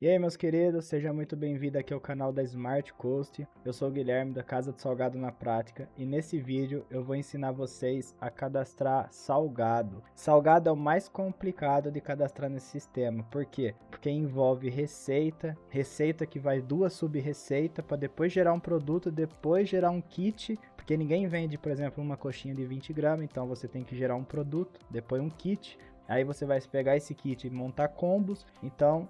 E aí, meus queridos, seja muito bem-vindo aqui ao canal da Smart Coast. Eu sou o Guilherme da Casa do Salgado na Prática e nesse vídeo eu vou ensinar vocês a cadastrar salgado. Salgado é o mais complicado de cadastrar nesse sistema. Por quê? Porque envolve receita, receita que vai duas sub-receita para depois gerar um produto, depois gerar um kit. Porque ninguém vende, por exemplo, uma coxinha de 20 gramas, então você tem que gerar um produto, depois um kit. Aí você vai pegar esse kit e montar combos. Então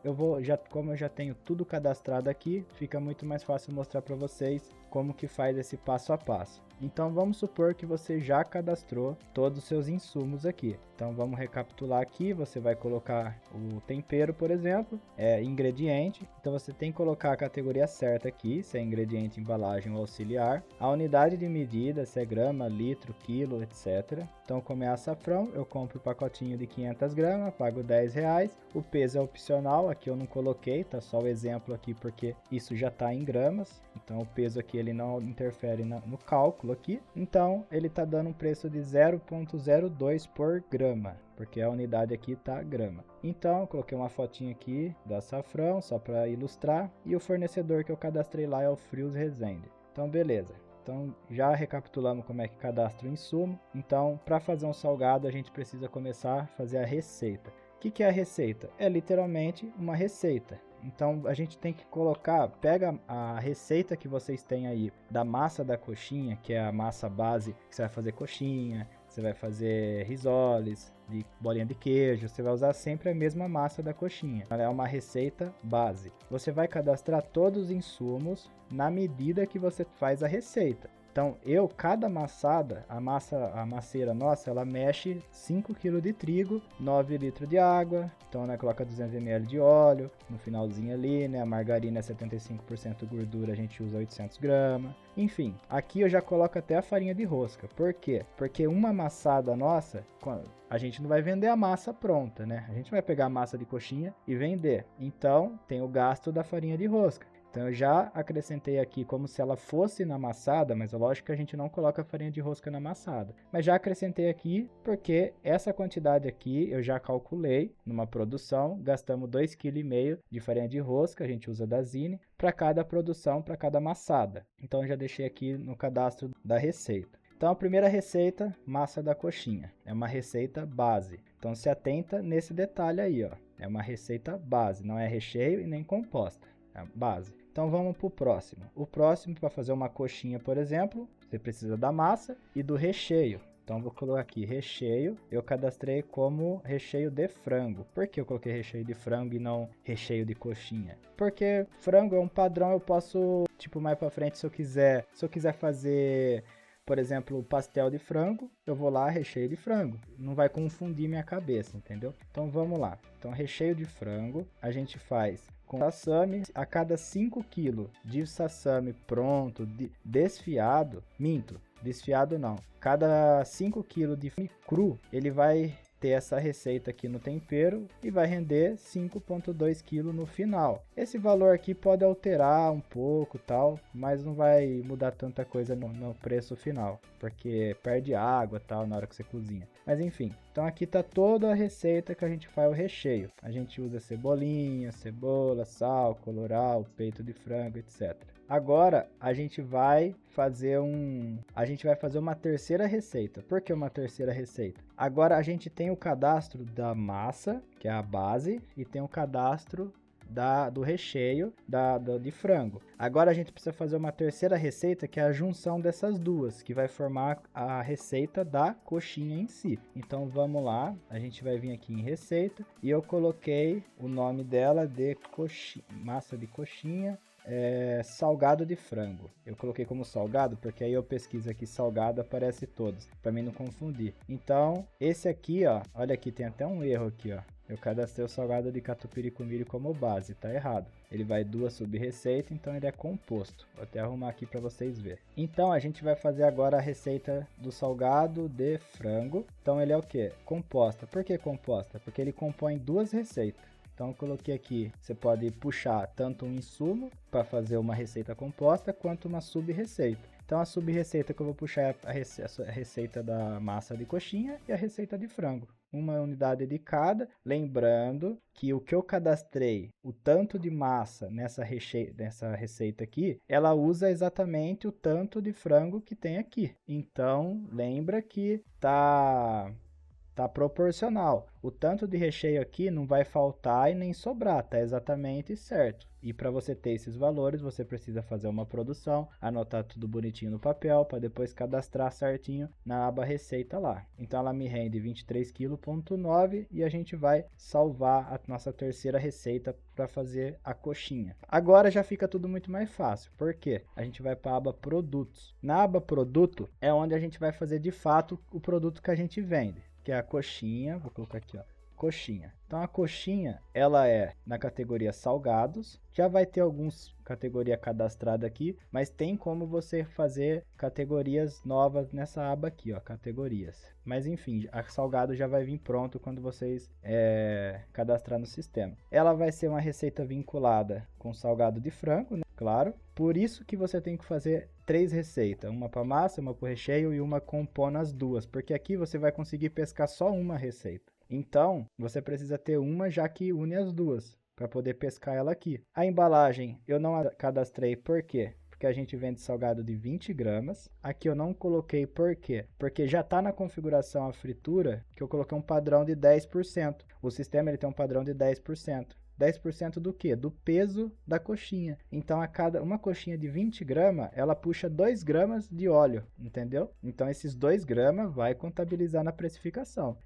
como eu já tenho tudo cadastrado aqui, fica muito mais fácil mostrar para vocês como que faz esse passo a passo. Então vamos supor que você já cadastrou todos os seus insumos aqui. Então vamos recapitular aqui, você vai colocar o tempero, por exemplo, ingrediente. Então você tem que colocar a categoria certa aqui, se é ingrediente, embalagem ou auxiliar. A unidade de medida, se é grama, litro, quilo, etc. Então como é açafrão, eu compro o pacotinho de 500 gramas, pago R$10. O peso é opcional, aqui eu não coloquei, tá só o exemplo aqui porque isso já está em gramas. Então o peso aqui ele não interfere no cálculo aqui. Então ele está dando um preço de 0,02 por grama, porque a unidade aqui está grama. Então eu coloquei uma fotinha aqui do açafrão só para ilustrar, e o fornecedor que eu cadastrei lá é o Frios Resende. Então beleza. Então já recapitulamos como é que cadastra o insumo. Então para fazer um salgado a gente precisa começar a fazer a receita. O que é a receita? É literalmente uma receita. Então a gente tem que colocar, pega a receita que vocês têm aí da massa da coxinha, que é a massa base que você vai fazer coxinha, você vai fazer risoles, de bolinha de queijo, você vai usar sempre a mesma massa da coxinha. Ela é uma receita base. Você vai cadastrar todos os insumos na medida que você faz a receita. Então, cada amassada, a maceira nossa, ela mexe 5 kg de trigo, 9 litros de água, então né, coloca 200 ml de óleo, no finalzinho ali, né, a margarina é 75% gordura, a gente usa 800 gramas. Enfim, aqui eu já coloco até a farinha de rosca. Por quê? Porque uma amassada nossa, a gente não vai vender a massa pronta, né? A gente vai pegar a massa de coxinha e vender. Então, tem o gasto da farinha de rosca. Então eu já acrescentei aqui como se ela fosse na amassada, mas é lógico que a gente não coloca farinha de rosca na amassada. Mas já acrescentei aqui porque essa quantidade aqui eu já calculei numa produção, gastamos 2,5 kg de farinha de rosca, a gente usa da Zine, para cada produção, para cada amassada. Então eu já deixei aqui no cadastro da receita. Então a primeira receita, massa da coxinha, é uma receita base. Então se atenta nesse detalhe aí, ó. É uma receita base, não é recheio e nem composta, é a base. Então vamos para o próximo. O próximo, para fazer uma coxinha, por exemplo, você precisa da massa e do recheio. Então vou colocar aqui recheio, eu cadastrei como recheio de frango. Por que eu coloquei recheio de frango e não recheio de coxinha? Porque frango é um padrão, eu posso, tipo, mais para frente, se eu quiser fazer, por exemplo, pastel de frango, eu vou lá, recheio de frango. Não vai confundir minha cabeça, entendeu? Então vamos lá. Então recheio de frango, a gente faz com sassami. A cada 5 kg de sassami pronto, desfiado, desfiado não. Cada 5 kg de cru, ele vai ter essa receita aqui no tempero e vai render 5,2 kg no final. Esse valor aqui pode alterar um pouco, tal, mas não vai mudar tanta coisa no preço final, porque perde água, tal, na hora que você cozinha. Mas enfim, então aqui tá toda a receita que a gente faz o recheio. A gente usa cebolinha, cebola, sal, colorau, peito de frango, etc. Agora a gente vai fazer uma terceira receita. Por que uma terceira receita? Agora a gente tem o cadastro da massa, que é a base, e tem o cadastro do recheio de frango. Agora a gente precisa fazer uma terceira receita, que é a junção dessas duas, que vai formar a receita da coxinha em si. Então vamos lá, a gente vai vir aqui em receita e eu coloquei o nome dela de massa de coxinha. Salgado de frango. Eu coloquei como salgado porque aí eu pesquiso aqui salgado, aparece todos, para mim não confundir. Então esse aqui, ó, olha aqui, tem até um erro aqui, ó. Eu cadastrei o salgado de catupiry com milho como base, tá errado. Ele vai duas sub-receitas, então ele é composto. Vou até arrumar aqui para vocês verem. Então a gente vai fazer agora a receita do salgado de frango. Então ele é o que? Composta. Por que composta? Porque ele compõe duas receitas. Então eu coloquei aqui, você pode puxar tanto um insumo para fazer uma receita composta, quanto uma sub-receita. Então a sub-receita que eu vou puxar é a receita da massa de coxinha e a receita de frango. uma unidade de cada. Lembrando que o que eu cadastrei, o tanto de massa nessa receita aqui, ela usa exatamente o tanto de frango que tem aqui. Então, lembra que tá proporcional. O tanto de recheio aqui não vai faltar e nem sobrar, tá exatamente certo. E para você ter esses valores, você precisa fazer uma produção, anotar tudo bonitinho no papel, para depois cadastrar certinho na aba receita lá. Então ela me rende 23,9 kg e a gente vai salvar a nossa terceira receita para fazer a coxinha. Agora já fica tudo muito mais fácil. Por quê? A gente vai para a aba produtos. Na aba produto é onde a gente vai fazer de fato o produto que a gente vende, que é a coxinha. Vou colocar aqui, ó, coxinha. Então a coxinha, ela é na categoria salgados. Já vai ter alguns categoria cadastrada aqui, mas tem como você fazer categorias novas nessa aba aqui, ó, categorias. Mas enfim, a salgado já vai vir pronto quando vocês cadastrar no sistema. Ela vai ser uma receita vinculada com salgado de frango, né? Claro. Por isso que você tem que fazer 3 receitas, uma para massa, uma para recheio e uma compondo as duas, porque aqui você vai conseguir pescar só uma receita. Então, você precisa ter uma já que une as duas, para poder pescar ela aqui. A embalagem eu não cadastrei, por quê? Porque a gente vende salgado de 20 gramas. Aqui eu não coloquei, por quê? Porque já está na configuração a fritura, que eu coloquei um padrão de 10%. O sistema ele tem um padrão de 10%. 10% do que? Do peso da coxinha. Então, a cada uma coxinha de 20 gramas, ela puxa 2 gramas de óleo, entendeu? Então, esses 2 gramas vai contabilizar na precificação.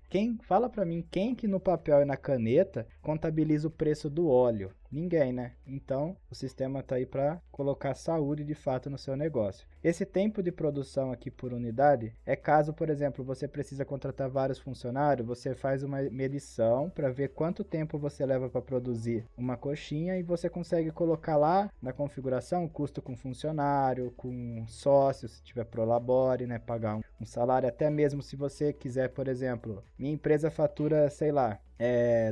Fala para mim, quem que no papel e na caneta contabiliza o preço do óleo? Ninguém, né? Então, o sistema está aí para colocar saúde de fato no seu negócio. Esse tempo de produção aqui por unidade é caso, por exemplo, você precisa contratar vários funcionários, você faz uma medição para ver quanto tempo você leva para produzir uma coxinha e você consegue colocar lá na configuração o custo com funcionário, com sócio, se tiver prolabore, né? Pagar um salário, até mesmo se você quiser, por exemplo, minha empresa fatura, sei lá,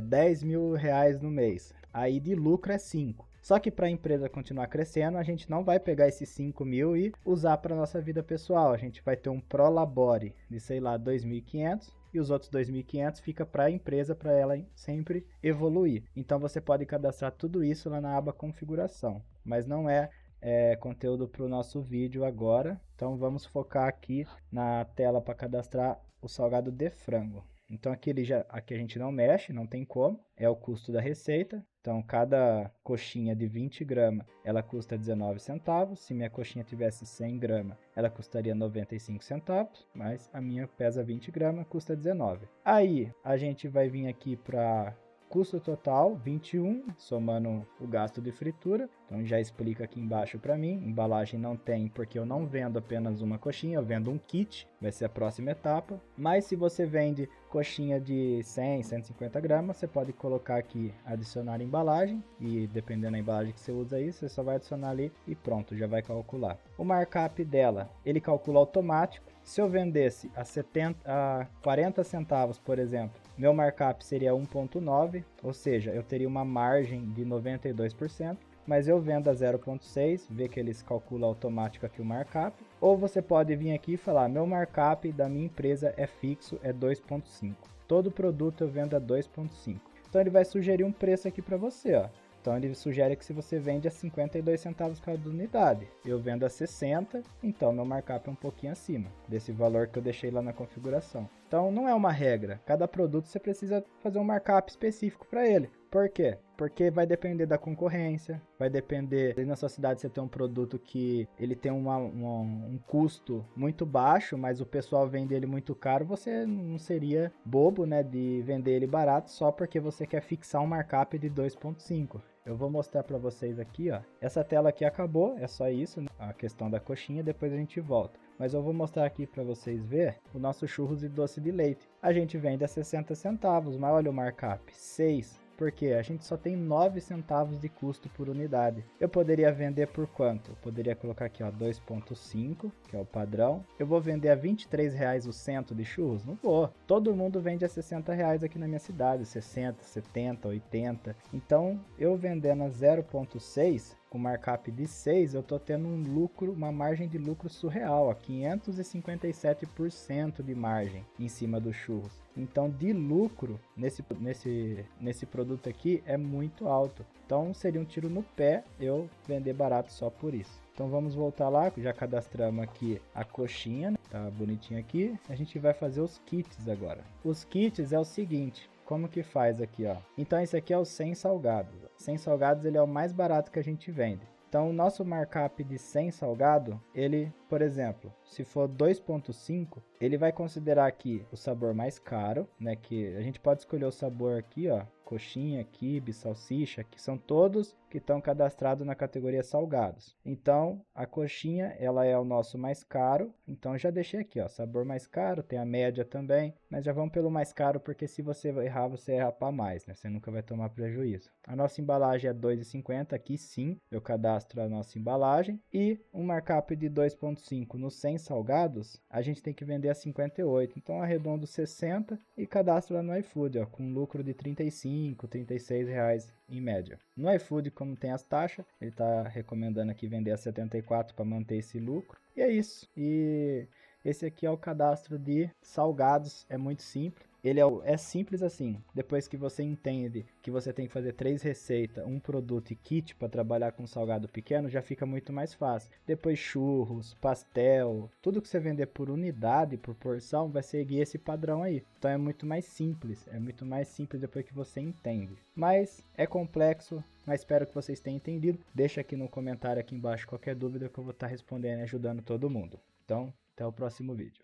10 mil reais no mês. Aí de lucro é 5. Só que para a empresa continuar crescendo, a gente não vai pegar esses 5 mil e usar para nossa vida pessoal. A gente vai ter um prolabore de, sei lá, 2.500 e os outros 2.500 fica para a empresa, para ela sempre evoluir. Então você pode cadastrar tudo isso lá na aba configuração, mas não é conteúdo para o nosso vídeo agora. Então vamos focar aqui na tela para cadastrar o salgado de frango. Então aqui a gente não mexe, não tem como, é o custo da receita. Então cada coxinha de 20 gramas, ela custa 19 centavos. Se minha coxinha tivesse 100 gramas, ela custaria 95 centavos, mas a minha pesa 20 gramas, custa 19. Aí a gente vai vir aqui para custo total, 21, somando o gasto de fritura. Então já explica aqui embaixo para mim. Embalagem não tem, porque eu não vendo apenas uma coxinha, eu vendo um kit, vai ser a próxima etapa. Mas se você vende coxinha de 100, 150 gramas, você pode colocar aqui, adicionar embalagem, e dependendo da embalagem que você usa aí, você só vai adicionar ali e pronto, já vai calcular. O markup dela, ele calcula automático. Se eu vendesse a 40 centavos, por exemplo, meu markup seria 1,9, ou seja, eu teria uma margem de 92%, mas eu vendo a 0,6, vê que eles calculam automático aqui o markup. Ou você pode vir aqui e falar, meu markup da minha empresa é fixo, é 2,5. Todo produto eu vendo a 2,5. Então ele vai sugerir um preço aqui para você, ó. Então ele sugere que se você vende a 52 centavos cada unidade, eu vendo a 60, então meu markup é um pouquinho acima desse valor que eu deixei lá na configuração. Então não é uma regra, cada produto você precisa fazer um markup específico para ele. Por quê? Porque vai depender da concorrência, vai depender se na sua cidade você tem um produto que ele tem um custo muito baixo, mas o pessoal vende ele muito caro, você não seria bobo, né, de vender ele barato só porque você quer fixar um markup de 2,5. Eu vou mostrar para vocês aqui, ó. Essa tela aqui acabou, é só isso, né? A questão da coxinha, depois a gente volta. Mas eu vou mostrar aqui para vocês ver o nosso churros e doce de leite. A gente vende a 60 centavos, mas olha o markup, 6. Porque a gente só tem 9 centavos de custo por unidade. Eu poderia vender por quanto? Eu poderia colocar aqui, ó, 2,5, que é o padrão. Eu vou vender a R$23 o cento de churros? Não vou. Todo mundo vende a R$60 aqui na minha cidade, 60, 70, 80. Então, eu vendendo a 0,6, com markup de 6, eu tô tendo um lucro, uma margem de lucro surreal, ó, 557% de margem em cima do churros. Então, de lucro nesse produto aqui é muito alto. Então, seria um tiro no pé eu vender barato só por isso. Então, vamos voltar lá, já cadastramos aqui a coxinha, né? Tá bonitinho aqui. A gente vai fazer os kits agora. Os kits é o seguinte, como que faz aqui, ó? Então, esse aqui é o 100 salgados. 100 salgados, ele é o mais barato que a gente vende. Então, o nosso markup de 100 salgado, ele, por exemplo, se for 2.5, ele vai considerar aqui o sabor mais caro, né? Que a gente pode escolher o sabor aqui, ó, coxinha, quibe, salsicha, que são todos que estão cadastrados na categoria salgados. Então, a coxinha, ela é o nosso mais caro, então já deixei aqui, ó, sabor mais caro, tem a média também, mas já vamos pelo mais caro, porque se você errar, você erra para mais, né? Você nunca vai tomar prejuízo. A nossa embalagem é R$ 2,50, aqui sim, eu cadastro a nossa embalagem, e um markup de 2.5 nos 100 salgados, a gente tem que vender a 58, então arredondo 60 e cadastro lá no iFood, ó, com lucro de 35, 36 reais em média. No iFood, como tem as taxas, ele está recomendando aqui vender a 74 para manter esse lucro. E é isso. E esse aqui é o cadastro de salgados, é muito simples. Ele é simples assim, depois que você entende que você tem que fazer 3 receitas, um produto e kit para trabalhar com salgado pequeno, já fica muito mais fácil. Depois churros, pastel, tudo que você vender por unidade, por porção, vai seguir esse padrão aí. Então é muito mais simples depois que você entende. Mas é complexo, mas espero que vocês tenham entendido. Deixa aqui no comentário aqui embaixo qualquer dúvida que eu vou estar respondendo e ajudando todo mundo. Então, até o próximo vídeo.